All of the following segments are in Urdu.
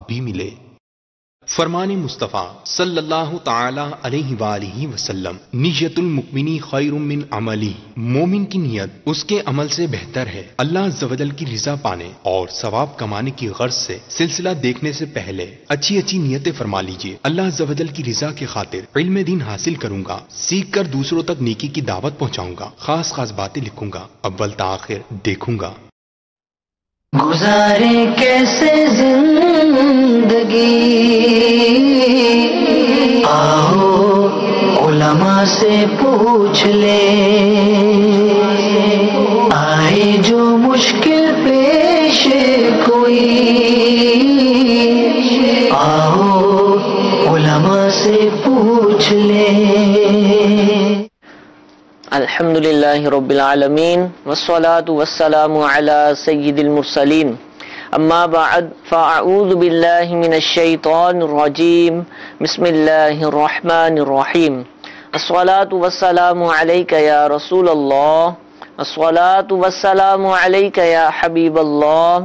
بھی ملے۔ فرمان مصطفیٰ صلی اللہ تعالی علیہ وآلہ وسلم، نیت المؤمن خیر من عملی، مومن کی نیت اس کے عمل سے بہتر ہے۔ اللہ عز و جل کی رضا پانے اور ثواب کمانے کی غرض سے سلسلہ دیکھنے سے پہلے اچھی اچھی نیتیں فرما لیجئے۔ اللہ عز و جل کی رضا کی خاطر علم دین حاصل کروں گا، سیکھ کر دوسروں تک نیکی کی دعوت پہنچاؤں گا، خاص خاص باتیں لکھوں گا، اول تاخیر دیکھوں گا۔ گزارے کیسے زندگی، آؤ علماء سے پوچھ لے، آئے جو مشکل پیش کوئی، آؤ علماء سے پوچھ لے۔ الحمدللہ رب العالمین والصلاة والسلام علی سید المرسلین، اما بعد فاعوذ باللہ من الشیطان الرجیم، بسم اللہ الرحمن الرحیم۔ الصلاة والسلام علیک یا رسول اللہ، الصلاة والسلام علیک یا حبیب اللہ،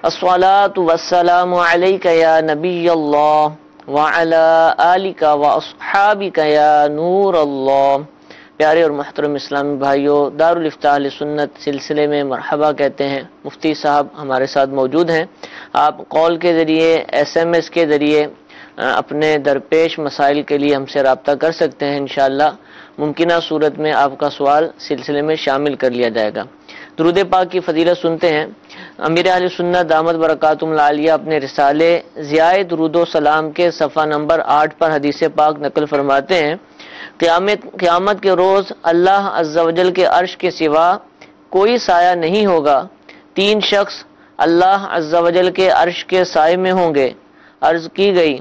الصلاة والسلام علیک یا نبی اللہ، وعلی آلک واصحابک یا نور اللہ۔ پیارے اور محترم اسلامی بھائیوں، دارالفتاح اہل سنت سلسلے میں مرحبا کہتے ہیں۔ مفتی صاحب ہمارے ساتھ موجود ہیں۔ آپ کال کے ذریعے، ایس ایم ایس کے ذریعے اپنے درپیش مسائل کے لیے ہم سے رابطہ کر سکتے ہیں۔ انشاءاللہ ممکنہ صورت میں آپ کا سوال سلسلے میں شامل کر لیا جائے گا۔ درود پاک کی فضیلت سنتے ہیں۔ امیر اہل سنت دامت برکاتہم العالیہ اپنے رسالے ضیاء درود و سلام کے صفحہ نمبر 8 پر حدیث پاک نقل فرماتے ہیں، قیامت کے روز اللہ عز و جل کے عرش کے سوا کوئی سایہ نہیں ہوگا۔ 3 شخص اللہ عز و جل کے عرش کے سائے میں ہوں گے۔ عرض کی گئی،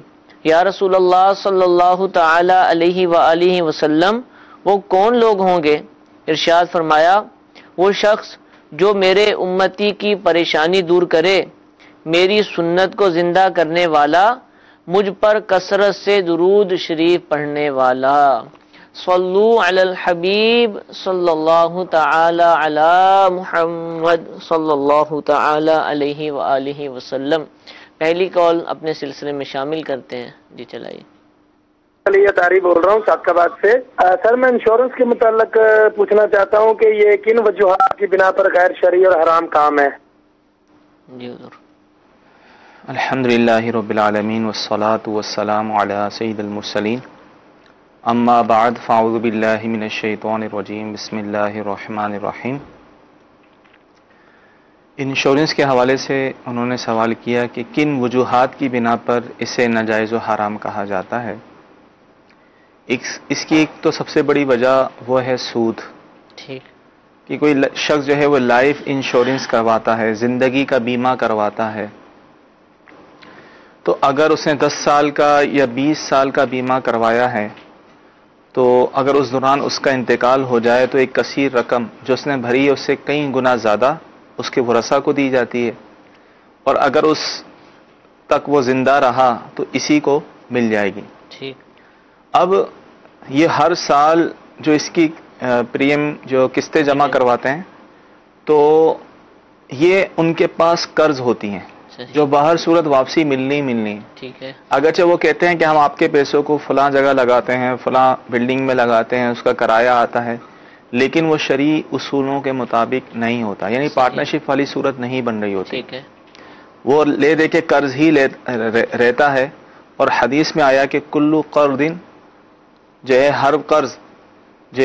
یا رسول اللہ صلی اللہ تعالی علیہ وآلہ وسلم، وہ کون لوگ ہوں گے؟ ارشاد فرمایا، وہ شخص جو میرے امتی کی پریشانی دور کرے، میری سنت کو زندہ کرنے والا، مجھ پر کثرت سے درود شریف پڑھنے والا۔ صلو علی الحبیب صلی اللہ تعالی علی محمد صلی اللہ تعالی علیہ وآلہ وسلم۔ پہلی کال اپنے سلسلے میں شامل کرتے ہیں۔ جی چلائیے۔ علی اتاری بول رہا ہوں سعدآباد سے۔ سر میں انشورنس کے متعلق پوچھنا چاہتا ہوں کہ یہ کن وجوہات کی بنا پر غیر شرعی اور حرام کام ہے؟ جی حضور۔ الحمدللہ رب العالمین والصلاة والسلام علی سید المرسلین، اما بعد فاعوذ باللہ من الشیطان الرجیم، بسم اللہ الرحمن الرحیم۔ انشورنس کے حوالے سے انہوں نے سوال کیا کہ کن وجوہات کی بنا پر اسے ناجائز و حرام کہا جاتا ہے۔ اس کی ایک تو سب سے بڑی وجہ وہ ہے سود، ٹھیک، کہ کوئی شخص جو ہے وہ لائف انشورنس کرواتا ہے، زندگی کا بیمہ کرواتا ہے، تو اگر اس نے 10 سال کا یا 20 سال کا بیمہ کروایا ہے، تو اگر اس دوران اس کا انتقال ہو جائے تو ایک کثیر رقم جو اس نے بھری ہے اس سے کئی گنا زیادہ اس کے ورثاء کو دی جاتی ہے، اور اگر اس تک وہ زندہ رہا تو اسی کو مل جائے گی۔ ٹھیک۔ اب یہ ہر سال جو اس کی پریم جو قسطیں جمع کرواتے ہیں، تو یہ ان کے پاس قرض ہوتی ہیں جو باہر صورت واپسی ملنی ملنی۔ ٹھیک ہے۔ اگرچہ وہ کہتے ہیں کہ ہم آپ کے پیسوں کو فلاں جگہ لگاتے ہیں، فلاں بلڈنگ میں لگاتے ہیں، اس کا کرایہ آتا ہے، لیکن وہ شرعی اصولوں کے مطابق نہیں ہوتا، یعنی پارٹنرشپ والی صورت نہیں بن رہی ہوتی۔ ٹھیک ہے۔ وہ لے دے کے قرض ہی رہتا ہے، اور حدیث میں آیا کہ کلو قرض جو ہے ہر قرض جو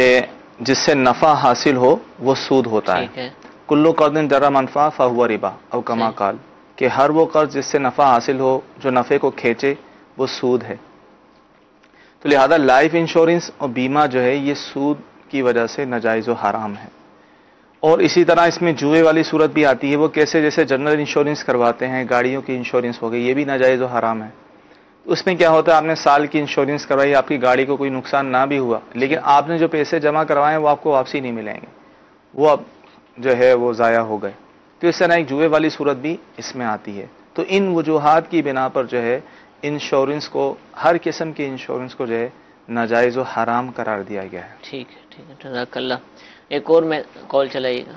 جس سے نفع حاصل ہو وہ سود ہوتا ہے۔ ٹھیک ہے۔ کلو قرض جرا منفع فہو ربا او کما قال، کہ ہر وہ قرض جس سے نفع حاصل ہو، جو نفع کو کھینچے، وہ سود ہے۔ تو لہذا لائف انشورنس اور بیمہ جو ہے یہ سود کی وجہ سے ناجائز و حرام ہے۔ اور اسی طرح اس میں جوئے والی صورت بھی آتی ہے، وہ کیسے؟ جیسے جنرل انشورنس کرواتے ہیں، گاڑیوں کی انشورنس ہو گئی، یہ بھی ناجائز و حرام ہے۔ اس میں کیا ہوتا ہے، آپ نے سال کی انشورنس کروائی، آپ کی گاڑی کو کوئی نقصان نہ بھی ہوا، لیکن آپ نے جو پیسے جمع کروائے ہیں وہ آپ کو واپسی نہیں ملیں گے، وہ اب جو ہے وہ ضائع ہو گئے۔ تو اس طرح ایک جوئے والی صورت بھی اس میں آتی ہے۔ تو ان وجوہات کی بنا پر جو ہے انشورنس کو، ہر قسم کی انشورنس کو جو ہے ناجائز و حرام قرار دیا گیا ہے۔ ٹھیک ہے، ٹھیک ہے، جزاک اللہ۔ ایک اور میں کال چلائیے گا۔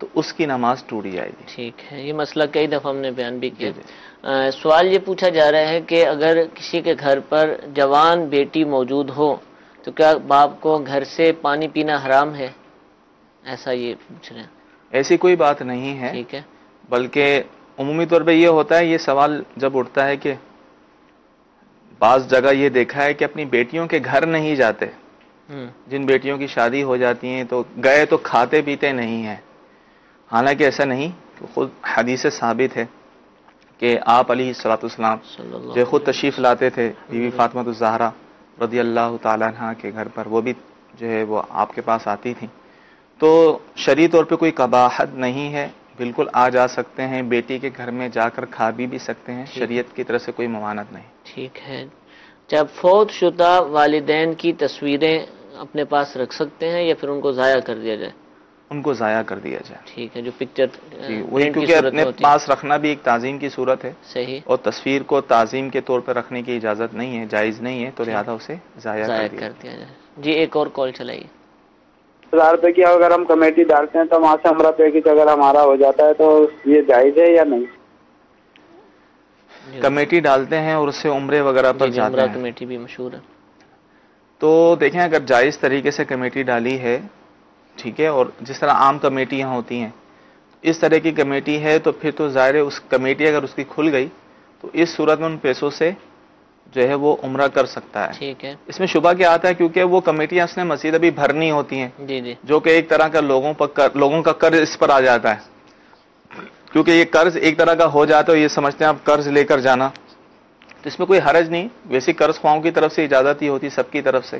تو اس کی نماز ٹوٹ جائے گی. ٹھیک ہے، یہ مسئلہ کئی دفعہ ہم نے بیان بھی کیا. سوال یہ پوچھا جا رہا ہے کہ اگر کسی کے گھر پر جوان بیٹی موجود ہو تو کیا باپ کو گھر سے پانی پینا حرام ہے؟ ایسا یہ پوچھ رہے ہیں. ایسی کوئی بات نہیں ہے، ٹھیک ہے. بلکہ عمومی طور پہ یہ ہوتا ہے، یہ سوال جب اٹھتا ہے کہ بعض جگہ یہ دیکھا ہے کہ اپنی بیٹیوں کے گھر نہیں جاتے. جن بیٹیوں کی شادی ہو جاتی ہیں تو گئے تو کھاتے پیتے نہیں ہیں. حالانکہ ایسا نہیں، خود حدیث ثابت ہے کہ آپ علیہ الصلوۃ والسلام جو خود تشریف لاتے تھے بی بی فاطمہ الزہرا رضی اللہ تعالیٰ عنہ کے گھر پر، وہ بھی جو ہے وہ آپ کے پاس آتی تھیں. تو شرعی طور پہ کوئی قباحت نہیں ہے، بالکل آ جا سکتے ہیں، بیٹی کے گھر میں جا کر کھا بھی سکتے ہیں، شریعت کی طرف سے کوئی ممانعت نہیں. ٹھیک ہے. جب فوت شدہ والدین کی تصویریں اپنے پاس رکھ سکتے ہیں یا پھر ان کو ضائع کر دیا جائے؟ ان کو ضائع کر دیا جائے. ٹھیک ہے، جو پکچر وہی، کیونکہ اپنے پاس رکھنا بھی ایک تعظیم کی صورت ہے. صحیح. اور تصویر کو تعظیم کے طور پر رکھنے کی اجازت نہیں ہے، جائز نہیں ہے، تو لہذا اسے ضائع کر دیا جائے. جی ایک اور کال چلائیے. 1000 روپے کی اگر ہم کمیٹی ڈالتے ہیں تو وہاں سے عمرہ پیکج اگر ہمارا ہو جاتا ہے تو یہ جائز ہے یا نہیں؟ کمیٹی ڈالتے ہیں اور اس سے عمرے وغیرہ پر جاتے عمرہ ہیں. کمیٹی بھی مشہور ہے. تو دیکھیں اگر جائز طریقے سے کمیٹی ڈالی ہے، ٹھیک ہے، اور جس طرح عام کمیٹیاں ہوتی ہیں اس طرح کی کمیٹی ہے، تو پھر تو ظاہر ہے اس کمیٹی اگر اس کی کھل گئی تو اس صورت میں ان پیسوں سے جو ہے وہ عمرہ کر سکتا ہے. ٹھیک ہے. اس میں شبہ کیا آتا ہے کیونکہ وہ کمیٹیاں اس نے مزید ابھی بھرنی ہوتی ہیں، جو کہ ایک طرح کا لوگوں کا قرض اس پر آ جاتا ہے. کیونکہ یہ قرض ایک طرح کا ہو جاتا ہے، یہ سمجھتے ہیں آپ قرض لے کر جانا، تو اس میں کوئی حرج نہیں. ویسے قرض خواہوں کی طرف سے اجازت ہی ہوتی سب کی طرف سے،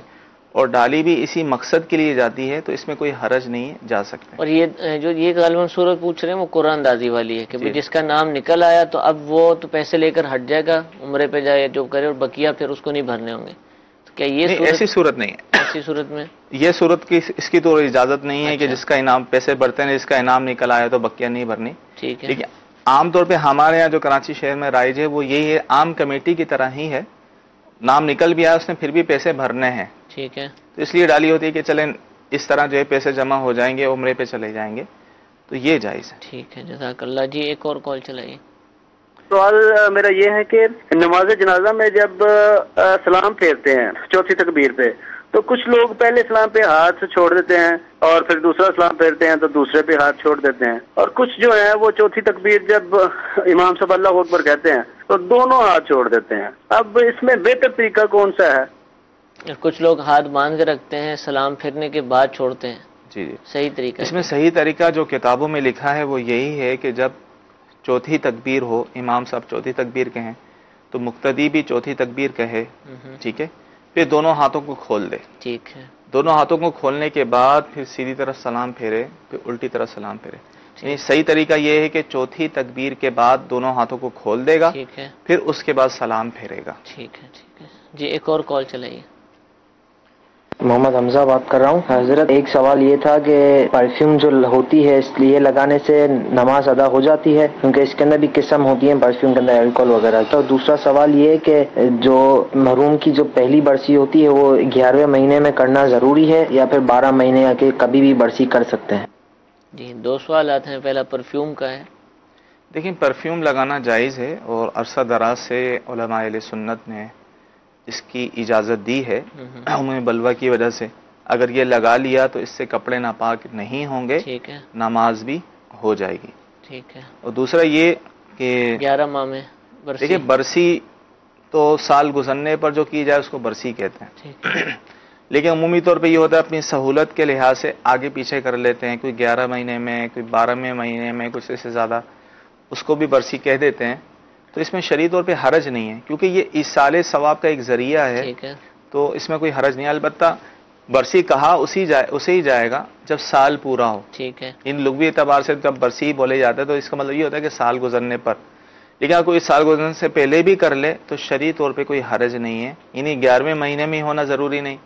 اور ڈالی بھی اسی مقصد کے لیے جاتی ہے، تو اس میں کوئی حرج نہیں ہے، جا سکتے ہیں. اور یہ جو یہ غالباً صورت پوچھ رہے ہیں وہ قرآن اندازی والی ہے کہ جس کا نام نکل آیا تو اب وہ تو پیسے لے کر ہٹ جائے گا، عمرے پہ جائے جو کرے، اور بقیہ پھر اس کو نہیں بھرنے ہوں گے. تو کیا یہ ایسی صورت نہیں ہے؟ ایسی صورت میں یہ صورت کی اس کی تو اجازت نہیں ہے کہ جس کا انعام پیسے بھرتے ہیں، جس کا انعام نکل آیا تو بقیہ نہیں بھرنی. ٹھیک ہے. لیکن عام طور پہ ہمارے یہاں جو کراچی شہر میں رائج ہے وہ یہی ہے، عام کمیٹی کی طرح ہی ہے، نام نکل بھی آیا اس نے پھر بھی پیسے بھرنے ہیں. ٹھیک ہے. تو اس لیے ڈالی ہوتی ہے کہ چلیں اس طرح جو ہے پیسے جمع ہو جائیں گے، عمرے پہ چلے جائیں گے، تو یہ جائز ہے. ٹھیک ہے، جزاک اللہ. جی ایک اور کال چلائیے. سوال میرا یہ ہے کہ نماز جنازہ میں جب سلام پھیرتے ہیں چوتھی تکبیر پہ، تو کچھ لوگ پہلے سلام پہ ہاتھ چھوڑ دیتے ہیں اور پھر دوسرا سلام پھیرتے ہیں تو دوسرے پہ ہاتھ چھوڑ دیتے ہیں، اور کچھ جو ہیں وہ چوتھی تکبیر جب امام صاحب اللہ اکبر کہتے ہیں تو دونوں ہاتھ چھوڑ دیتے ہیں. اب اس میں بہتر طریقہ کون سا ہے؟ کچھ لوگ ہاتھ باندھ کے رکھتے ہیں، سلام پھیرنے کے بعد چھوڑتے ہیں. جی صحیح طریقہ اس میں صحیح طریقہ جو کتابوں میں لکھا ہے وہ یہی ہے کہ جب چوتھی تکبیر ہو، امام صاحب چوتھی تکبیر کہیں تو مقتدی بھی چوتھی تکبیر کہے، ٹھیک ہے، پھر دونوں ہاتھوں کو کھول دے. ٹھیک ہے. دونوں ہاتھوں کو کھولنے کے بعد پھر سیدھی طرف سلام پھیرے، پھر الٹی طرف سلام پھیرے. یعنی صحیح طریقہ یہ ہے کہ چوتھی تکبیر کے بعد دونوں ہاتھوں کو کھول دے گا، ٹھیک ہے، پھر اس کے بعد سلام پھیرے گا. ٹھیک ہے. ٹھیک ہے. جی ایک اور کال چلائیے. محمد حمزہ بات کر رہا ہوں. حضرت ایک سوال یہ تھا کہ پرفیوم جو ہوتی ہے اس لیے لگانے سے نماز ادا ہو جاتی ہے کیونکہ اس کے اندر بھی قسم ہوتی ہیں پرفیوم کے اندر الکوہول وغیرہ. تو دوسرا سوال یہ ہے کہ جو محروم کی جو پہلی برسی ہوتی ہے وہ 11ویں مہینے میں کرنا ضروری ہے یا پھر 12 مہینے کے کبھی بھی برسی کر سکتے ہیں؟ جی دو سوالات ہیں. پہلا پرفیوم کا ہے. دیکھیں پرفیوم لگانا جائز ہے اور عرصہ دراز سے علماء اہل سنت نے اس کی اجازت دی ہے عمومی بلوہ کی وجہ سے. اگر یہ لگا لیا تو اس سے کپڑے ناپاک نہیں ہوں گے، ٹھیک ہے، نماز بھی ہو جائے گی. ٹھیک ہے. اور دوسرا یہ کہ 11 ماہ میں برسی. دیکھیں برسی تو سال گزرنے پر جو کی جائے اس کو برسی کہتے ہیں، لیکن عمومی طور پہ یہ ہوتا ہے اپنی سہولت کے لحاظ سے آگے پیچھے کر لیتے ہیں، کوئی 11 مہینے میں، کوئی 12ویں مہینے میں، کچھ سے زیادہ اس کو بھی برسی کہہ دیتے ہیں. تو اس میں شرعی طور پہ حرج نہیں ہے کیونکہ یہ ایصال ثواب کا ایک ذریعہ ہے، تو اس میں کوئی حرج نہیں ہے. البتہ برسی کہا اسے ہی جائے گا جب سال پورا ہو. ٹھیک ہے. ان لغوی اعتبار سے جب برسی بولے جاتے ہیں تو اس کا مطلب یہ ہوتا ہے کہ سال گزرنے پر. لیکن اگر کوئی سال گزرنے سے پہلے بھی کر لے تو شرعی طور پہ کوئی حرج نہیں ہے. یعنی 11ویں مہینے میں ہونا ضروری نہیں،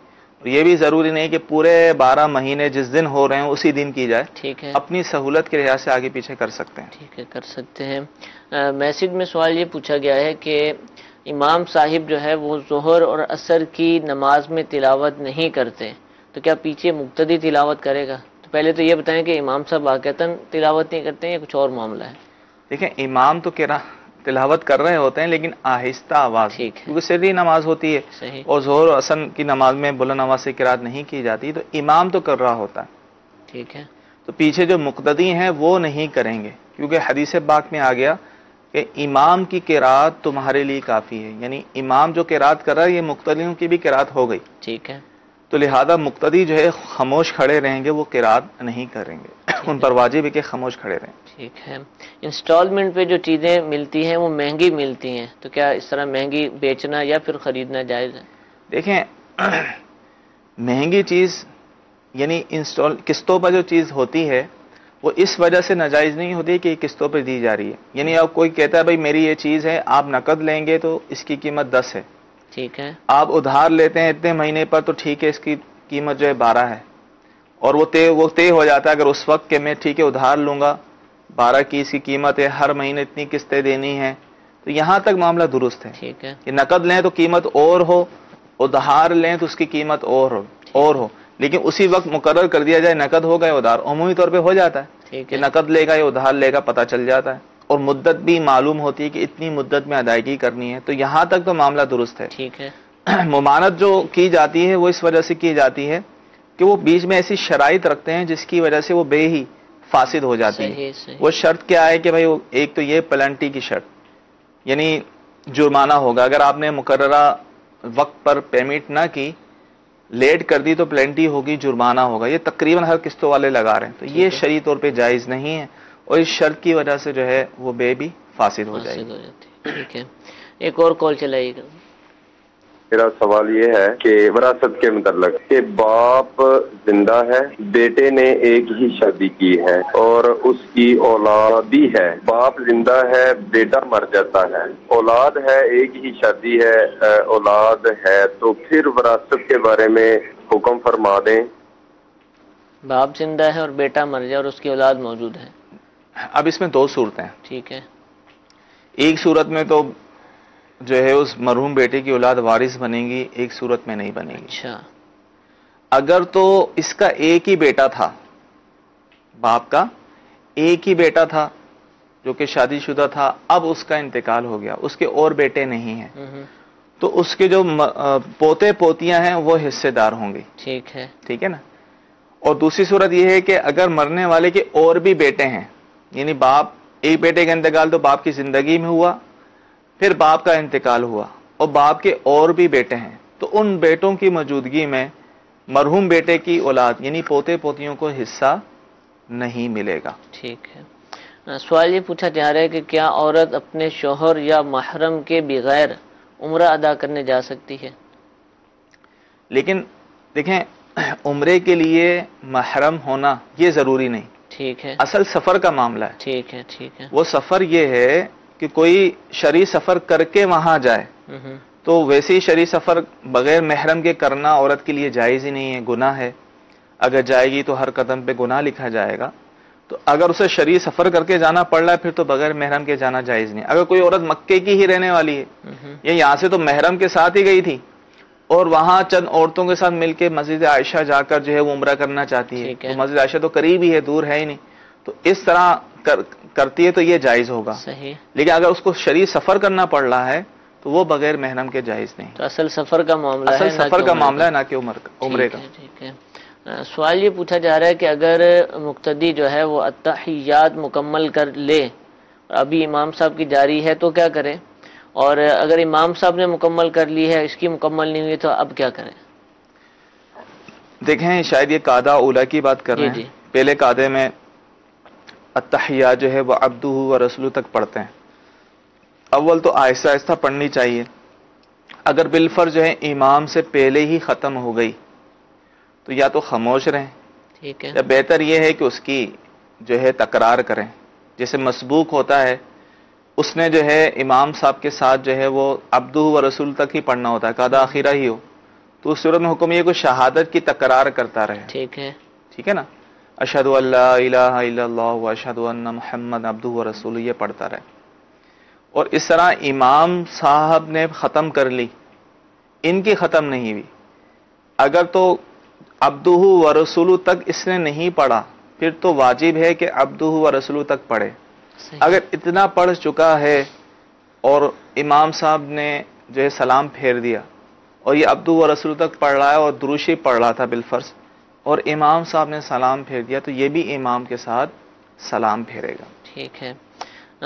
اور یہ بھی ضروری نہیں کہ پورے 12 مہینے جس دن ہو رہے ہیں اسی دن کی جائے. ٹھیک ہے. اپنی سہولت کے لحاظ سے آگے پیچھے کر سکتے ہیں. ٹھیک ہے، کر سکتے ہیں. میسج میں سوال یہ پوچھا گیا ہے کہ امام صاحب جو ہے وہ ظہر اور عصر کی نماز میں تلاوت نہیں کرتے تو کیا پیچھے مقتدی تلاوت کرے گا؟ تو تو پہلے تو یہ بتائیں کہ امام صاحب واقعتاً تلاوت نہیں کرتے ہیں یا کچھ اور معاملہ ہے؟ دیکھیں امام تو تلاوت کر رہے ہوتے ہیں لیکن آہستہ آواز، ٹھیک ہے، کیونکہ سری نماز ہوتی ہے صحیح، اور ظہر و عصر کی نماز میں بلند آواز سے قرات نہیں کی جاتی، تو امام تو کر رہا ہوتا ہے، ٹھیک ہے، تو پیچھے جو مقتدی ہیں وہ نہیں کریں گے، کیونکہ حدیث پاک میں آ گیا کہ امام کی قرات تمہارے لیے کافی ہے، یعنی امام جو قرات کر رہا ہے یہ مقتدیوں کی بھی قرات ہو گئی، ٹھیک ہے، تو لہذا مقتدی جو ہے خاموش کھڑے رہیں گے، وہ قرات نہیں کریں گے، ان پر واجب ہے کہ خاموش کھڑے رہیں۔ ٹھیک ہے۔ انسٹالمنٹ پہ جو چیزیں ملتی ہیں وہ مہنگی ملتی ہیں، تو کیا اس طرح مہنگی بیچنا یا پھر خریدنا جائز ہے؟ دیکھیں مہنگی چیز یعنی قسطوں پر جو چیز ہوتی ہے وہ اس وجہ سے ناجائز نہیں ہوتی کہ یہ قسطوں پہ دی جا رہی ہے، یعنی اب کوئی کہتا ہے بھائی میری یہ چیز ہے، آپ نقد لیں گے تو اس کی قیمت 10 ہے، ٹھیک ہے، آپ ادھار لیتے ہیں اتنے مہینے پر تو ٹھیک ہے اس کی قیمت جو ہے 12 ہے، اور وہ طے ہو جاتا ہے اگر اس وقت کہ میں ٹھیک ہے ادھار لوں گا 12 کی اس کی قیمت ہے، ہر مہینے اتنی قسطیں دینی ہیں، تو یہاں تک معاملہ درست ہے ٹھیک ہے، کہ نقد لیں تو قیمت اور ہو، ادھار لیں تو اس کی قیمت اور ہو، لیکن اسی وقت مقرر کر دیا جائے نقد ہوگا یا ادھار، عمومی طور پہ ہو جاتا ہے ٹھیک کہ ہے، نقد لے گا یا ادھار لے گا پتہ چل جاتا ہے، اور مدت بھی معلوم ہوتی ہے کہ اتنی مدت میں ادائیگی کرنی ہے، تو یہاں تک تو معاملہ درست ہے۔ ٹھیک ہے، ممانت جو کی جاتی ہے وہ اس وجہ سے کی جاتی ہے کہ وہ بیچ میں ایسی شرائط رکھتے ہیں جس کی وجہ سے وہ بے ہی فاسد ہو جاتی ہے۔ صحیح صحیح، وہ شرط کیا ہے کہ بھائی ایک تو یہ پلنٹی کی شرط، یعنی جرمانہ ہوگا، اگر آپ نے مقررہ وقت پر پیمنٹ نہ کی، لیٹ کر دی تو پلنٹی ہوگی، جرمانہ ہوگا، یہ تقریباً ہر قسطوں والے لگا رہے ہیں، تو یہ شرعی طور پہ جائز نہیں ہے، اور اس شرط کی وجہ سے جو ہے وہ بے بھی فاسد ہو جائے گی۔ ہو جاتی ہے۔ ٹھیک ہے، ایک اور کال چلائیے گا۔ میرا سوال یہ ہے کہ وراثت کے متعلق کہ باپ زندہ ہے، بیٹے نے ایک ہی شادی کی ہے اور اس کی اولاد بھی ہے، باپ زندہ ہے، بیٹا مر جاتا ہے، اولاد ہے، ایک ہی شادی ہے، اولاد ہے، تو پھر وراثت کے بارے میں حکم فرما دیں۔ باپ زندہ ہے اور بیٹا مر جائے اور اس کی اولاد موجود ہے، اب اس میں دو صورتیں ہیں، ٹھیک ہے، ایک صورت میں تو جو ہے اس مرحوم بیٹے کی اولاد وارث بنے گی، ایک صورت میں نہیں بنے گی۔ اچھا، اگر تو اس کا ایک ہی بیٹا تھا، باپ کا ایک ہی بیٹا تھا جو کہ شادی شدہ تھا، اب اس کا انتقال ہو گیا، اس کے اور بیٹے نہیں ہیں، تو اس کے جو پوتے پوتیاں ہیں وہ حصے دار ہوں گے، ٹھیک ہے، ٹھیک ہے نا۔ اور دوسری صورت یہ ہے کہ اگر مرنے والے کے اور بھی بیٹے ہیں، یعنی باپ ایک بیٹے کا انتقال تو باپ کی زندگی میں ہوا، پھر باپ کا انتقال ہوا اور باپ کے اور بھی بیٹے ہیں، تو ان بیٹوں کی موجودگی میں مرحوم بیٹے کی اولاد یعنی پوتے پوتیوں کو حصہ نہیں ملے گا۔ ٹھیک ہے۔ سوال یہ پوچھا جا رہا ہے کہ کیا عورت اپنے شوہر یا محرم کے بغیر عمرہ ادا کرنے جا سکتی ہے؟ لیکن دیکھیں عمرے کے لیے محرم ہونا یہ ضروری نہیں، ٹھیک ہے، اصل سفر کا معاملہ ہے، ٹھیک ہے، ٹھیک ہے، وہ سفر یہ ہے کہ کوئی شرعی سفر کر کے وہاں جائے، تو ویسے ہی شرعی سفر بغیر محرم کے کرنا عورت کے لیے جائز ہی نہیں ہے، گناہ ہے، اگر جائے گی تو ہر قدم پہ گناہ لکھا جائے گا، تو اگر اسے شرعی سفر کر کے جانا پڑ رہا ہے پھر تو بغیر محرم کے جانا جائز نہیں۔ اگر کوئی عورت مکے کی ہی رہنے والی ہے یا یہاں سے تو محرم کے ساتھ ہی گئی تھی اور وہاں چند عورتوں کے ساتھ مل کے مسجد عائشہ جا کر جو ہے وہ عمرہ کرنا چاہتی ہے، تو مسجد عائشہ تو قریب ہی ہے، دور ہے ہی نہیں، تو اس طرح کرتی ہے تو یہ جائز ہوگا، صحیح۔ لیکن اگر اس کو شرعی سفر کرنا پڑ رہا ہے تو وہ بغیر محرم کے جائز نہیں، تو اصل سفر کا معاملہ ہے، اصل سفر کا معاملہ ہے نہ کہ عمرے کا۔ ٹھیک ہے۔ سوال یہ پوچھا جا رہا ہے کہ اگر مقتدی جو ہے وہ التحیات مکمل کر لے اور ابھی امام صاحب کی جاری ہے تو کیا کرے، اور اگر امام صاحب نے مکمل کر لی ہے اس کی مکمل نہیں ہوئی تو اب کیا کریں؟ دیکھیں شاید یہ قاعدہ اولا کی بات کر رہے ہیں، پہلے قاعدے میں التحیات جو ہے وہ عبدہ و رسولہ تک پڑھتے ہیں، اول تو آہستہ آہستہ پڑھنی چاہیے، اگر بالفرض جو ہے امام سے پہلے ہی ختم ہو گئی تو یا تو خاموش رہیں، ٹھیک ہے، یا بہتر یہ ہے کہ اس کی جو ہے تکرار کریں، جیسے مسبوق ہوتا ہے اس نے جو ہے امام صاحب کے ساتھ جو ہے وہ عبدہ و رسول تک ہی پڑھنا ہوتا ہے، قاعدہ آخرہ ہی ہو، تو اس صورت میں حکم یہ کہ شہادت کی تکرار کرتا رہے، ٹھیک ہے، ٹھیک ہے نا، اشہد ان لا الہ الا اللہ و اشہد ان محمد عبدہ و رسولہ، یہ پڑھتا رہے، اور اس طرح امام صاحب نے ختم کر لی، ان کی ختم نہیں ہوئی، اگر تو عبدہ و رسولہ تک اس نے نہیں پڑھا، پھر تو واجب ہے کہ عبدہ و رسولہ تک پڑھے۔ اگر اتنا پڑھ چکا ہے اور امام صاحب نے جو ہے سلام پھیر دیا اور یہ عبدہ و رسولہ تک پڑھ رہا ہے اور درود شریف پڑھ رہا تھا بالفرض، اور امام صاحب نے سلام پھیر دیا، تو یہ بھی امام کے ساتھ سلام پھیرے گا۔ ٹھیک ہے۔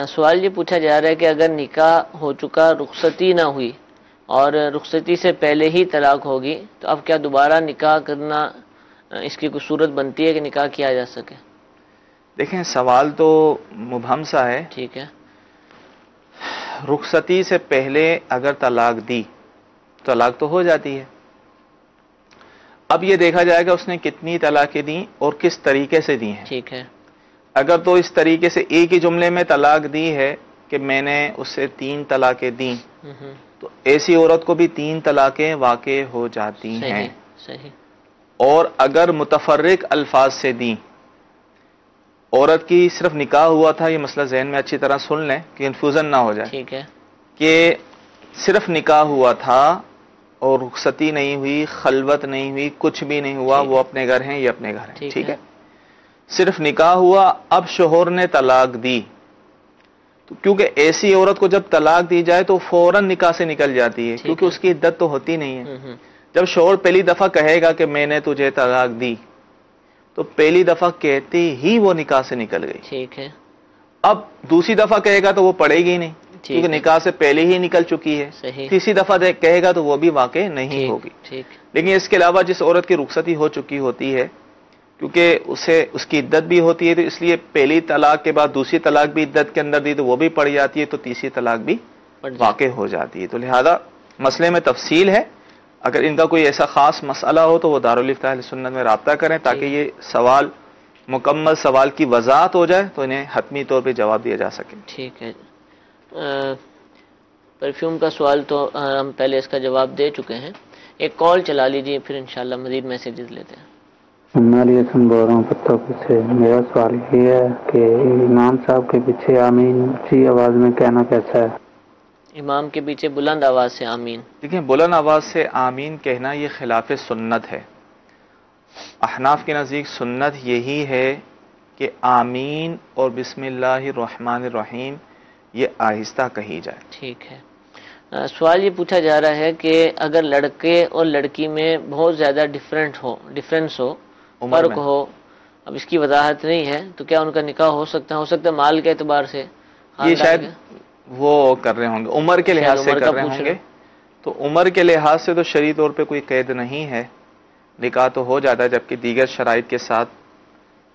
سوال یہ پوچھا جا رہا ہے کہ اگر نکاح ہو چکا، رخصتی نہ ہوئی اور رخصتی سے پہلے ہی طلاق ہوگی، تو اب کیا دوبارہ نکاح کرنا اس کی کوئی صورت بنتی ہے کہ نکاح کیا جا سکے؟ دیکھیں سوال تو مبہم سا ہے۔ ٹھیک ہے۔ رخصتی سے پہلے اگر طلاق دی، طلاق تو ہو جاتی ہے۔ اب یہ دیکھا جائے گا اس نے کتنی طلاقیں دیں اور کس طریقے سے دی ہیں۔ ٹھیک ہے۔ اگر تو اس طریقے سے ایک ہی جملے میں طلاق دی ہے کہ میں نے اس سے 3 طلاقیں دیں، تو ایسی عورت کو بھی 3 طلاقیں واقع ہو جاتی ہیں۔ صحیح۔ اور اگر متفرق الفاظ سے دیں، عورت کی صرف نکاح ہوا تھا، یہ مسئلہ ذہن میں اچھی طرح سن لیں کہ کنفیوژن نہ ہو جائے، ٹھیک ہے، کہ صرف نکاح ہوا تھا اور رخصتی نہیں ہوئی، خلوت نہیں ہوئی، کچھ بھی نہیں ہوا، وہ اپنے گھر ہیں، یہ اپنے گھر ہیں، ٹھیک ہے۔ صرف نکاح ہوا، اب شوہر نے طلاق دی، تو کیونکہ ایسی عورت کو جب طلاق دی جائے تو فوراً نکاح سے نکل جاتی ہے، کیونکہ اس کی عدت تو ہوتی نہیں ہے۔ جب شوہر پہلی دفعہ کہے گا کہ میں نے تجھے طلاق دی، تو پہلی دفعہ کہتے ہی وہ نکاح سے نکل گئی، ٹھیک ہے۔ اب دوسری دفعہ کہے گا تو وہ پڑے گی نہیں، کیونکہ نکاح سے پہلے ہی نکل چکی ہے۔ تیسری دفعہ کہے گا تو وہ بھی واقع نہیں ہوگی۔ لیکن اس کے علاوہ جس عورت کی رخصتی ہو چکی ہوتی ہے، کیونکہ اس کی عدت بھی ہوتی ہے، تو اس لیے پہلی طلاق کے بعد دوسری طلاق بھی عدت کے اندر دی تو وہ بھی پڑ جاتی ہے، تو تیسری طلاق بھی واقع ہو جاتی ہے۔ تو لہذا مسئلے میں تفصیل ہے، اگر ان کا کوئی ایسا خاص مسئلہ ہو تو وہ دارالفتاء اہل سنت میں رابطہ کریں، تاکہ یہ سوال مکمل سوال کی وضاحت ہو جائے تو انہیں حتمی طور پہ جواب دیا جا سکے۔ ٹھیک ہے۔ پرفیوم کا سوال تو ہم پہلے اس کا جواب دے چکے ہیں، ایک کال چلا لیجیے، پھر انشاءاللہ مزید میسیجز لیتے ہیں۔ میں علی حسن بول رہا ہوں پتہ سے۔ میرا سوال یہ ہے کہ امام صاحب کے پیچھے آمین اونچی آواز میں کہنا کیسا ہے؟ امام کے پیچھے بلند آواز سے آمین، دیکھیں بلند آواز سے آمین کہنا یہ خلاف سنت ہے۔ احناف کے نزدیک سنت یہی ہے کہ آمین اور بسم اللہ الرحمن الرحیم یہ آہستہ کہی جائے۔ ٹھیک ہے۔ سوال یہ پوچھا جا رہا ہے کہ اگر لڑکے اور لڑکی میں بہت زیادہ ڈفرینس ہو، فرق ہو، اب اس کی وضاحت نہیں ہے، تو کیا ان کا نکاح ہو سکتا ہے مال کے اعتبار سے؟ یہ شاید وہ کر رہے ہوں گے عمر کے لحاظ سے کر رہے ہوں گے، تو عمر کے لحاظ سے تو شرعی طور پہ کوئی قید نہیں ہے، نکاح تو ہو جاتا ہے، جبکہ دیگر شرائط کے ساتھ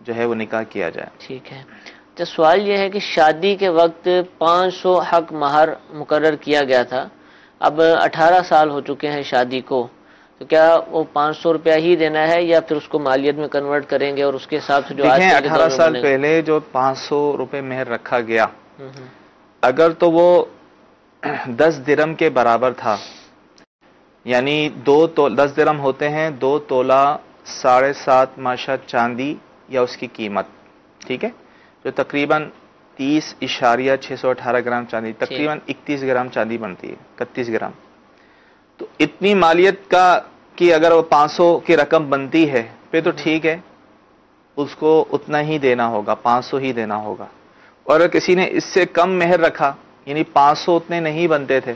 جو ہے وہ نکاح کیا جائے۔ ٹھیک ہے۔ تو سوال یہ ہے کہ شادی کے وقت 500 حق مہر مقرر کیا گیا تھا، اب 18 سال ہو چکے ہیں شادی کو، تو کیا وہ 500 روپیہ ہی دینا ہے یا پھر اس کو مالیت میں کنورٹ کریں گے اور اس کے حساب سے جو آج دیکھیں 18 سال پہلے جو 500 روپے مہر رکھا گیا، اگر تو وہ 10 درم کے برابر تھا، یعنی 10 درم ہوتے ہیں 2 تولہ 7.5 ماشا چاندی یا اس کی قیمت، ٹھیک ہے، جو تقریباً 30.618 گرام چاندی، تقریباً 31 گرام چاندی بنتی ہے، 31 گرام، تو اتنی مالیت کی اگر وہ 500 کی رقم بنتی ہے پھر تو ٹھیک ہے، اس کو اتنا ہی دینا ہوگا، 500 ہی دینا ہوگا۔ اور اگر کسی نے اس سے کم مہر رکھا، یعنی 500 اتنے نہیں بنتے تھے،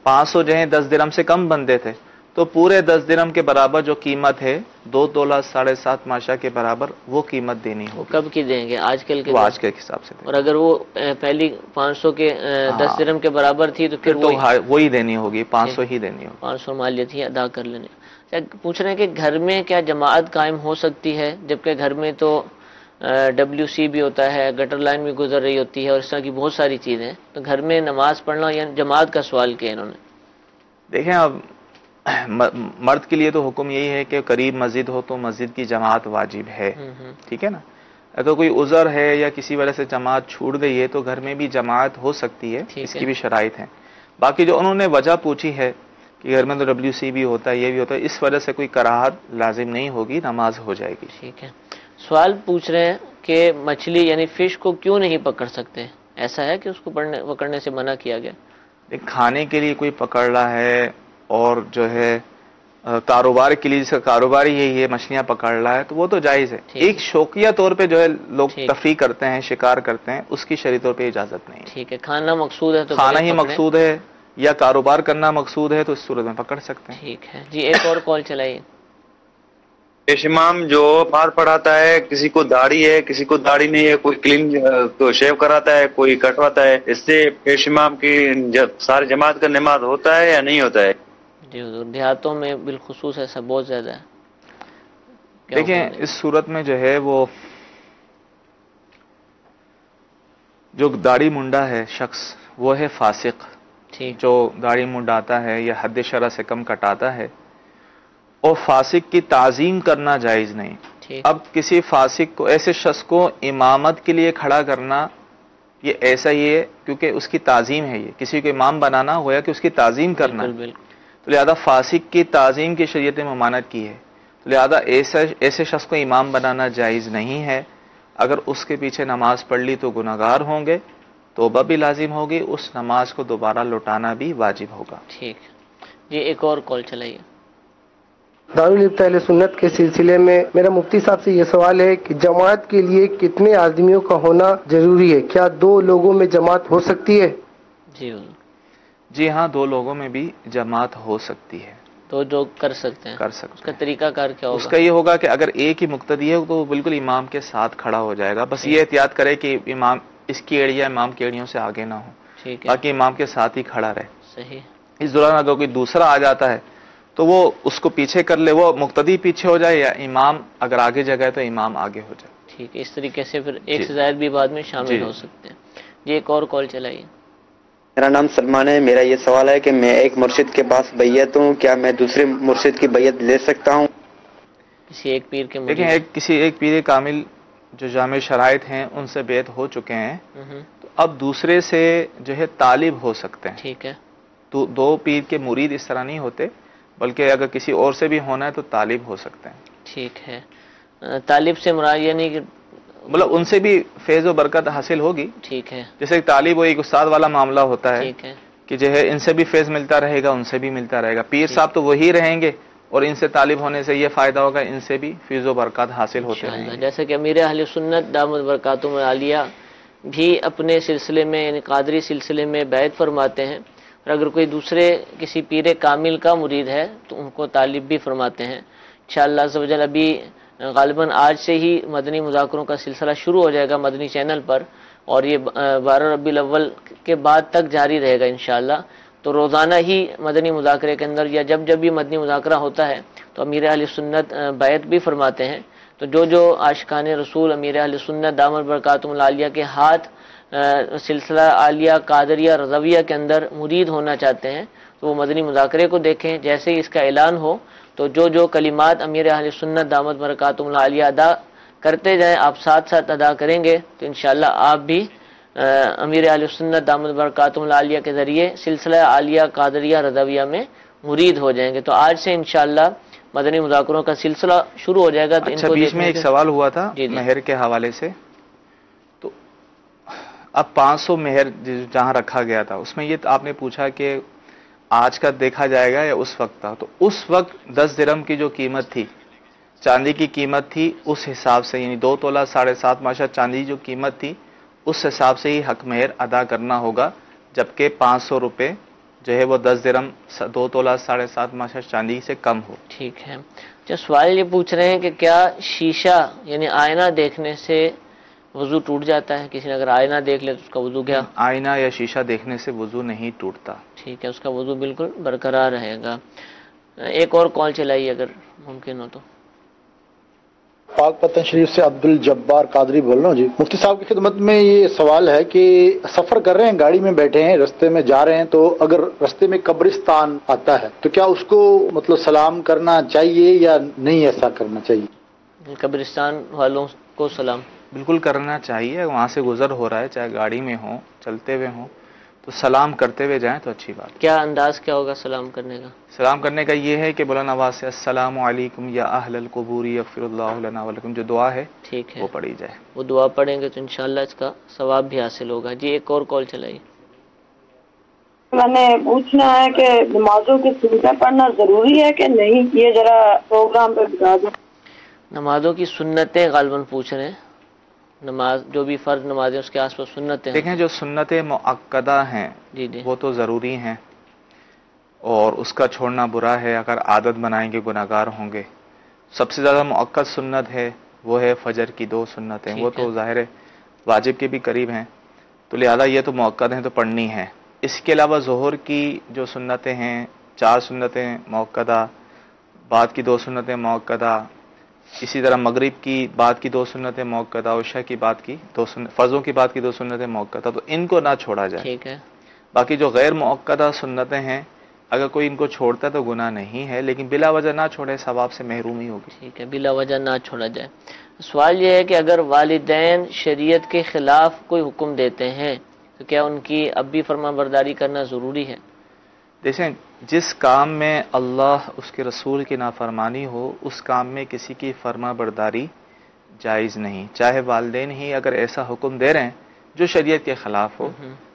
500 جو ہیں 10 درم سے کم بنتے تھے، تو پورے 10 درم کے برابر جو قیمت ہے 2 تولہ 7.5 ماشا کے برابر وہ قیمت دینی ہوگی۔ کب کی دیں گے؟ آج کل کے؟ آج کے حساب سے۔ اور اگر وہ پہلی 500 کے 10 درم کے برابر تھی تو پھر وہی دینی ہوگی، 500 ہی دینی ہوگی، 500 مالیت ہی ادا کر لینے۔ پوچھ رہے ہیں کہ گھر میں کیا جماعت قائم ہو سکتی ہے، جبکہ گھر میں تو WC بھی ہوتا ہے، گٹر لائن بھی گزر رہی ہوتی ہے اور اس طرح کی بہت ساری چیزیں، تو گھر میں نماز پڑھنا یا جماعت کا سوال کیا انہوں نے؟ دیکھیں اب مرد کے لیے تو حکم یہی ہے کہ قریب مسجد ہو تو مسجد کی جماعت واجب ہے، ٹھیک ہے نا۔ اگر کوئی عذر ہے یا کسی وجہ سے جماعت چھوٹ گئی ہے تو گھر میں بھی جماعت ہو سکتی ہے، اس کی بھی شرائط ہیں۔ باقی جو انہوں نے وجہ پوچھی ہے کہ گھر میں تو WC بھی ہوتا ہے، یہ بھی ہوتا ہے، اس وجہ سے کوئی کراہت لازم نہیں ہوگی، نماز ہو جائے گی۔ ٹھیک ہے۔ سوال پوچھ رہے ہیں کہ مچھلی یعنی فش کو کیوں نہیں پکڑ سکتے؟ ایسا ہے کہ اس کو پکڑنے سے منع کیا گیا؟ کھانے کے لیے کوئی پکڑ رہا ہے اور جو ہے کاروبار کے لیے، جس کا کاروبار ہی یہی ہے مچھلیاں پکڑ رہا ہے، تو وہ تو جائز ہے. ایک شوقیہ طور پہ جو ہے لوگ تفریح کرتے ہیں، شکار کرتے ہیں، اس کی شرعی طور پہ اجازت نہیں ہے. ٹھیک ہے، کھانا مقصود ہے تو کھانا ہی مقصود ہے یا کاروبار کرنا مقصود ہے تو اس صورت میں پکڑ سکتے ہیں. ٹھیک ہے جی، ایک اور کال چلائیے. پیش امام جو پار پڑھاتا ہے، کسی کو داڑھی ہے، کسی کو داڑھی نہیں ہے، کوئی کلین کو شیو کراتا ہے، کوئی کٹواتا ہے، اس سے پیش امام کی ساری جماعت کا نماز ہوتا ہے یا نہیں ہوتا ہے؟ جی حضور، دیہاتوں میں بالخصوص ایسا بہت زیادہ ہے. دیکھیں اس صورت میں جو ہے وہ جو داڑھی منڈا ہے شخص وہ ہے فاسق. جو داڑھی منڈاتا ہے یا حد شرع سے کم کٹاتا ہے، اور فاسق کی تعظیم کرنا جائز نہیں. اب کسی فاسق کو، ایسے شخص کو امامت کے لیے کھڑا کرنا یہ ایسا ہی ہے کیونکہ اس کی تعظیم ہے. یہ کسی کو امام بنانا ہوا کہ اس کی تعظیم کرنا، تو لہذا فاسق کی تعظیم کی شریعت میں ممانعت کی ہے. تو لہذا ایسے شخص کو امام بنانا جائز نہیں ہے. اگر اس کے پیچھے نماز پڑھ لی تو گناہگار ہوں گے، توبہ بھی لازم ہوگی، اس نماز کو دوبارہ لوٹانا بھی واجب ہوگا. ٹھیک جی، ایک اور کال چلائیے. دارالفتہ اہل سنت کے سلسلے میں میرا مفتی صاحب سے یہ سوال ہے کہ جماعت کے لیے کتنے آدمیوں کا ہونا ضروری ہے؟ کیا 2 لوگوں میں جماعت ہو سکتی ہے؟ جی ہاں، 2 لوگوں میں بھی جماعت ہو سکتی ہے. تو جو کر سکتے ہیں اس کا طریقہ کار کیا ہوگا؟ اس کا یہ ہوگا کہ اگر ایک ہی مقتدی ہے تو وہ بالکل امام کے ساتھ کھڑا ہو جائے گا. بس یہ احتیاط کرے کہ امام اس کی ایڑیاں امام کی ایڑیوں سے آگے نہ ہو، تاکہ امام کے ساتھ ہی کھڑا رہے. صحیح. اس دوران اگر کوئی دوسرا آ جاتا ہے تو وہ اس کو پیچھے کر لے، وہ مقتدی پیچھے ہو جائے، یا امام اگر آگے جگہ تو امام آگے ہو جائے. ٹھیک ہے، اس طریقے سے پھر ایک سے زائد بھی بعد میں شامل ہو سکتے ہیں. جی ایک اور کال چلائیے. میرا نام سلمان ہے. میرا یہ سوال ہے کہ میں ایک مرشد کے پاس بیعت ہوں، کیا میں دوسرے مرشد کی بیعت لے سکتا ہوں؟ کسی ایک پیر کے دیکھیں کسی ایک پیر کامل جو جامع شرائط ہیں ان سے بیعت ہو چکے ہیں، تو اب دوسرے سے جو ہے طالب ہو سکتے ہیں. ٹھیک ہے. تو 2 پیر کے مرید اس طرح نہیں ہوتے، بلکہ اگر کسی اور سے بھی ہونا ہے تو طالب ہو سکتے ہیں. ٹھیک ہے. طالب سے مراد یعنی کہ مطلب ان سے بھی فیض و برکت حاصل ہوگی. ٹھیک ہے. جیسے ایک طالب و ایک استاد والا معاملہ ہوتا ہے. ٹھیک ہے. کہ جو ہے ان سے بھی فیض ملتا رہے گا، ان سے بھی ملتا رہے گا. پیر صاحب تو وہی رہیں گے، اور ان سے طالب ہونے سے یہ فائدہ ہوگا، ان سے بھی فیض و برکات حاصل ہوتے رہیں گے. جیسے کہ امیر اہل سنت دامت برکاتہم العالیہ بھی اپنے سلسلے میں یعنی قادری سلسلے میں بیعت فرماتے ہیں، اور اگر کوئی دوسرے کسی پیر کامل کا مرید ہے تو ان کو طالب بھی فرماتے ہیں. انشاءاللہ عز و جل ابھی غالباً آج سے ہی مدنی مذاکروں کا سلسلہ شروع ہو جائے گا مدنی چینل پر، اور یہ 12 ربیع الاول کے بعد تک جاری رہے گا انشاءاللہ. تو روزانہ ہی مدنی مذاکرے کے اندر یا جب بھی مدنی مذاکرہ ہوتا ہے تو امیر اہل سنت بیعت بھی فرماتے ہیں. تو جو عاشقان رسول امیر اہل سنت دامت برکاتہم العالیہ کے ہاتھ سلسلہ عالیہ قادریہ رضویہ کے اندر مرید ہونا چاہتے ہیں تو وہ مدنی مذاکرے کو دیکھیں. جیسے ہی اس کا اعلان ہو تو جو کلمات امیر اہل سنت دامت برکاتہم العالیہ ادا کرتے جائیں، آپ ساتھ ساتھ ادا کریں گے تو انشاءاللہ آپ بھی امیر اہل سنت دامت برکاتہم العالیہ کے ذریعے سلسلہ عالیہ قادریہ رضویہ میں مرید ہو جائیں گے. تو آج سے انشاءاللہ مدنی مذاکروں کا سلسلہ شروع ہو جائے گا. تو اچھا، بیچ میں ایک سوال ہوا تھا مہر کے حوالے سے. تو اب 500 مہر جہاں رکھا گیا تھا اس میں یہ آپ نے پوچھا کہ آج کا دیکھا جائے گا یا اس وقت تھا. تو اس وقت 10 درہم کی جو قیمت تھی، چاندی کی قیمت تھی، اس حساب سے یعنی 2 تولہ 7.5 ماشا چاندی جو قیمت تھی اس حساب سے ہی حق مہر ادا کرنا ہوگا، جبکہ 500 روپے جو ہے وہ 10 درہم 2 تولہ 7.5 ماشا چاندی سے کم ہو. ٹھیک ہے. جو سوال یہ پوچھ رہے ہیں کہ کیا شیشہ یعنی آئینہ دیکھنے سے وضو ٹوٹ جاتا ہے؟ کسی نے اگر آئینہ دیکھ لے تو اس کا وضو کیا؟ آئینہ یا شیشہ دیکھنے سے وضو نہیں ٹوٹتا. ٹھیک ہے، اس کا وضو بالکل برقرار رہے گا. ایک اور کال چلائیے اگر ممکن ہو تو. پاک پتن شریف سے عبد الجبار قادری بول رہا ہوں. جی مفتی صاحب کی خدمت میں یہ سوال ہے کہ سفر کر رہے ہیں، گاڑی میں بیٹھے ہیں، رستے میں جا رہے ہیں، تو اگر رستے میں قبرستان آتا ہے تو کیا اس کو مطلب سلام کرنا چاہیے یا نہیں ایسا کرنا چاہیے؟ قبرستان والوں کو سلام بالکل کرنا چاہیے. وہاں سے گزر ہو رہا ہے، چاہے گاڑی میں ہوں چلتے ہوئے ہوں، تو سلام کرتے ہوئے جائیں تو اچھی بات. کیا انداز کیا ہوگا سلام کرنے کا؟ سلام کرنے کا یہ ہے کہ بلند آواز سے السلام علیکم یا اہل القبور یغفر اللہ لنا ولکم، جو دعا ہے ٹھیک ہے وہ پڑھی جائے. وہ دعا پڑھیں گے تو انشاءاللہ اس کا ثواب بھی حاصل ہوگا. جی ایک اور کال چلائیے. میں نے پوچھنا ہے کہ نمازوں کی سنتیں پڑھنا ضروری ہے کہ نہیں، یہ ذرا پروگرام پہ بتا دیں۔ نمازوں کی سنتیں غالباً پوچھ رہے ہیں، نماز جو بھی فرض نمازیں اس کے آس پاس سنتیں دیکھیں جو سنتیں مؤکدہ ہیں جی وہ تو ضروری ہیں، اور اس کا چھوڑنا برا ہے، اگر عادت بنائیں گے گناہگار ہوں گے۔ سب سے زیادہ مؤکد سنت ہے وہ ہے فجر کی 2 سنتیں، وہ تو ظاہر ہے واجب کے بھی قریب ہیں، تو لہذا یہ تو مؤکد ہیں تو پڑھنی ہے۔ اس کے علاوہ ظہر کی جو سنتیں ہیں 4 سنتیں مؤکدہ، بعد کی 2 سنتیں مؤکدہ، اسی طرح مغرب کی بعد کی 2 سنتیں مؤکدہ، عشاء کی بعد کی 2 سنتیں، فرضوں کی بعد کی 2 سنتیں مؤکدہ، تو ان کو نہ چھوڑا جائے۔ ٹھیک ہے۔ باقی جو غیر مؤکدہ سنتیں ہیں اگر کوئی ان کو چھوڑتا ہے تو گناہ نہیں ہے، لیکن بلا وجہ نہ چھوڑے، ثواب سے محرومی ہوگی۔ ٹھیک ہے، بلا وجہ نہ چھوڑا جائے۔ سوال یہ ہے کہ اگر والدین شریعت کے خلاف کوئی حکم دیتے ہیں تو کیا ان کی اب بھی فرما برداری کرنا ضروری ہے؟ دیکھیں جس کام میں اللہ اس کے رسول کی نافرمانی ہو اس کام میں کسی کی فرما برداری جائز نہیں، چاہے والدین ہی اگر ایسا حکم دے رہے ہیں جو شریعت کے خلاف ہو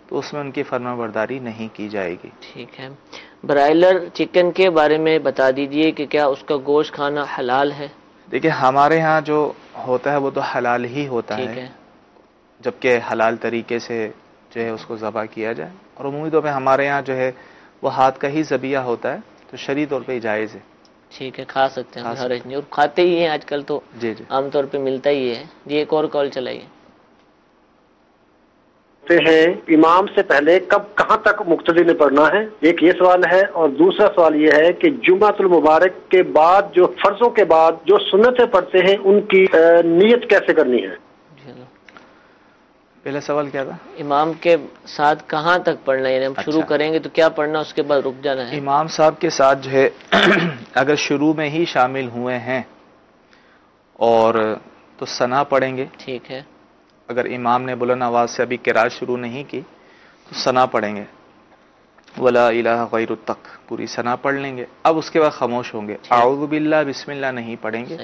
تو اس میں ان کی فرما برداری نہیں کی جائے گی۔ ٹھیک ہے۔ برائلر چکن کے بارے میں بتا دیجئے کہ کیا اس کا گوشت کھانا حلال ہے؟ دیکھیں ہمارے ہاں جو ہوتا ہے وہ تو حلال ہی ہوتا ہے، جبکہ حلال طریقے سے جو ہے اس کو ذبح کیا جائے، اور عمومی طور پہ ہمارے یہاں جو ہے وہ ہاتھ کا ہی ذبیحہ ہوتا ہے، تو شرعی طور پہ جائز ہے۔ ٹھیک ہے، کھا سکتے ہیں، حرج نہیں، اور کھاتے ہی ہیں آج کل تو عام طور پہ ملتا ہی ہے۔ جی ایک اور کال چلائیے۔ ہیں امام سے پہلے کب کہاں تک مقتدی نے پڑھنا ہے، ایک یہ سوال ہے، اور دوسرا سوال یہ ہے کہ جمعۃ المبارک کے بعد جو فرضوں کے بعد جو سنتیں پڑھتے ہیں ان کی نیت کیسے کرنی ہے؟ پہلا سوال کیا تھا؟ امام کے ساتھ کہاں تک پڑھنا ہے، یعنی ہم شروع کریں گے تو کیا پڑھنا، اس کے بعد رک جانا ہے؟ امام صاحب کے ساتھ جو ہے اگر شروع میں ہی شامل ہوئے ہیں اور تو ثنا پڑھیں گے۔ ٹھیک ہے۔ اگر امام نے بلند آواز سے ابھی قرات شروع نہیں کی تو ثنا پڑھیں گے، ولا الہ غیر تک پوری ثنا پڑھ لیں گے۔ اب اس کے بعد خاموش ہوں گے، اعوذ باللہ بسم اللہ نہیں پڑھیں گے،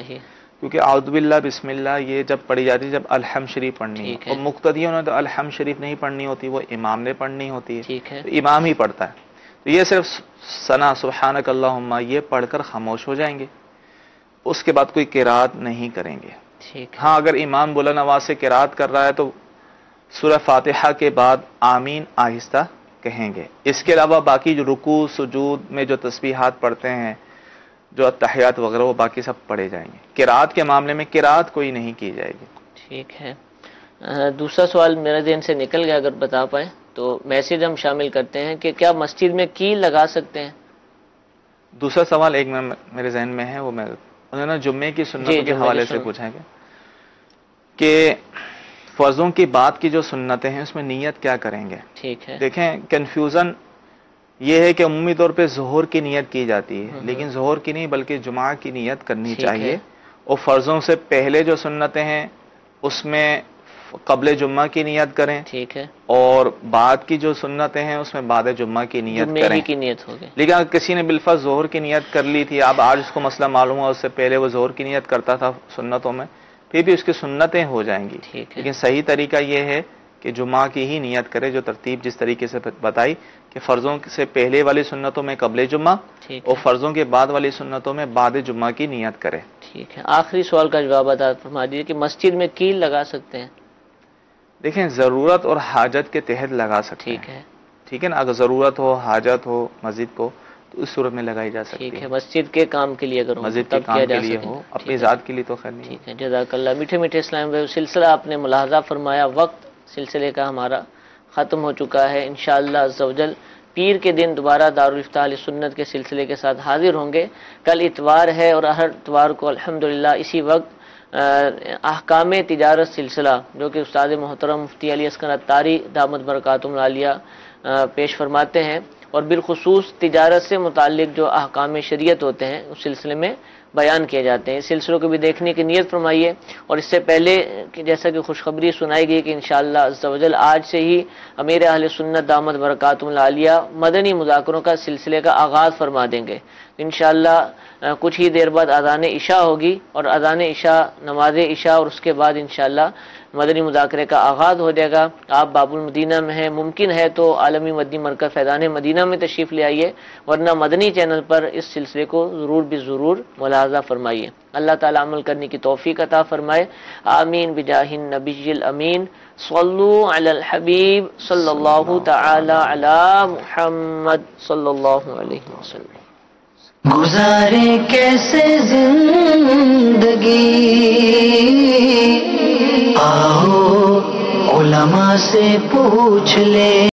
کیونکہ اعوذ باللہ بسم اللہ یہ جب پڑھی جاتی ہے جب الحمد شریف پڑھنی ہے، اور مقتدیوں نے تو الحمد شریف نہیں پڑھنی ہوتی، وہ امام نے پڑھنی ہوتی ہے، تو امام ہی پڑھتا ہے، تو یہ صرف ثنا سبحانک اللہم یہ پڑھ کر خاموش ہو جائیں گے، اس کے بعد کوئی قرات نہیں کریں گے۔ ہاں اگر امام بلند آواز سے قرات کر رہا ہے تو سورہ فاتحہ کے بعد آمین آہستہ کہیں گے۔ اس کے علاوہ باقی جو رکوع سجود میں جو تسبیحات پڑھتے ہیں، جو التحیات وغیرہ، وہ باقی سب پڑھے جائیں گے۔ قرات کے معاملے میں قرات کوئی نہیں کی جائے گی۔ ٹھیک ہے۔ دوسرا سوال میرے ذہن سے نکل گیا، اگر بتا پائیں تو میسج ہم شامل کرتے ہیں کہ کیا مسجد میں کیل لگا سکتے ہیں؟ دوسرا سوال ایک میرے ذہن میں ہے، وہ میں انہوں نے جمعے کی سنتوں کے حوالے سے پوچھا ہے کہ فرضوں کی بعد کی جو سنتیں ہیں اس میں نیت کیا کریں گے۔ ٹھیک ہے۔ دیکھیں کنفیوژن یہ ہے کہ عمومی طور پہ ظہر کی نیت کی جاتی ہے، لیکن ظہر کی نہیں بلکہ جمعہ کی نیت کرنی چاہیے، اور فرضوں سے پہلے جو سنتیں ہیں اس میں قبل جمعہ کی نیت کریں، ٹھیک ہے، اور بعد کی جو سنتیں ہیں اس میں بعد جمعہ کی نیت کریں۔ لیکن اگر کسی نے بالفرض ظہر کی نیت کر لی تھی، اب آج اس کو مسئلہ معلوم ہوا اس سے پہلے وہ ظہر کی نیت کرتا تھا سنتوں میں، پھر بھی اس کی سنتیں ہو جائیں گی، لیکن صحیح طریقہ یہ ہے کہ جمعہ کی ہی نیت کرے، جو ترتیب جس طریقے سے بتائی کہ فرضوں سے پہلے والی سنتوں میں قبل جمعہ اور فرضوں کے بعد والی سنتوں میں بعد جمعہ کی نیت کرے۔ ٹھیک ہے۔ آخری سوال کا جواب عطا فرما دیجیے کہ مسجد میں کیل لگا سکتے ہیں؟ دیکھیں ضرورت اور حاجت کے تحت لگا سکتے ہیں، ٹھیک ہے نا، اگر ضرورت ہو حاجت ہو مسجد کو تو اس صورت میں لگائی جا سکتی ہے، مسجد کے کام کے لیے اگر مسجد کے کام کے لیے ہو، اپنی ذات کے لیے تو خیر نہیں۔ ٹھیک ہے، جزاک اللہ۔ میٹھے میٹھے اسلام بھائی، سلسلہ آپ نے ملاحظہ فرمایا، وقت سلسلے کا ہمارا ختم ہو چکا ہے۔ انشاءاللہ عز و جل پیر کے دن دوبارہ دارالافتاء اہل سنت کے سلسلے کے ساتھ حاضر ہوں گے۔ کل اتوار ہے اور ہر اتوار کو الحمدللہ اسی وقت احکام تجارت سلسلہ جو کہ استاد محترم مفتی علی اصغر عطاری دامت برکاتہم العالیہ پیش فرماتے ہیں، اور بالخصوص تجارت سے متعلق جو احکام شریعت ہوتے ہیں اس سلسلے میں بیان کیے جاتے ہیں. اس سلسلوں کو بھی دیکھنے کی نیت فرمائیے. اور اس سے پہلے کہ جیسا کہ خوشخبری سنائی گئی کہ انشاءاللہ عز و جل آج سے ہی امیر اہل سنت دامت برکاتہم العالیہ مدنی مذاکروں کا سلسلے کا آغاز فرما دیں گے. انشاءاللہ کچھ ہی دیر بعد اذان عشاء ہوگی اور اذان عشاء نماز عشاء اور اس کے بعد انشاءاللہ مدنی مذاکرے کا آغاز ہو جائے گا. آپ باب المدینہ میں ہیں، ممکن ہے تو عالمی مدنی مرکز فیضان مدینہ میں تشریف لے آئیے، ورنہ مدنی چینل پر اس سلسلے کو ضرور ضرور ملاحظہ فرمائیے. اللہ تعالی عمل کرنے کی توفیق عطا فرمائے. آمین بجاہ النبی الامین. صلو علی الحبیب صلی اللہ تعالی علی محمد صلی اللہ علیہ وسلم. گزارے کیسے زندگی، آؤ علماء سے پوچھ لے.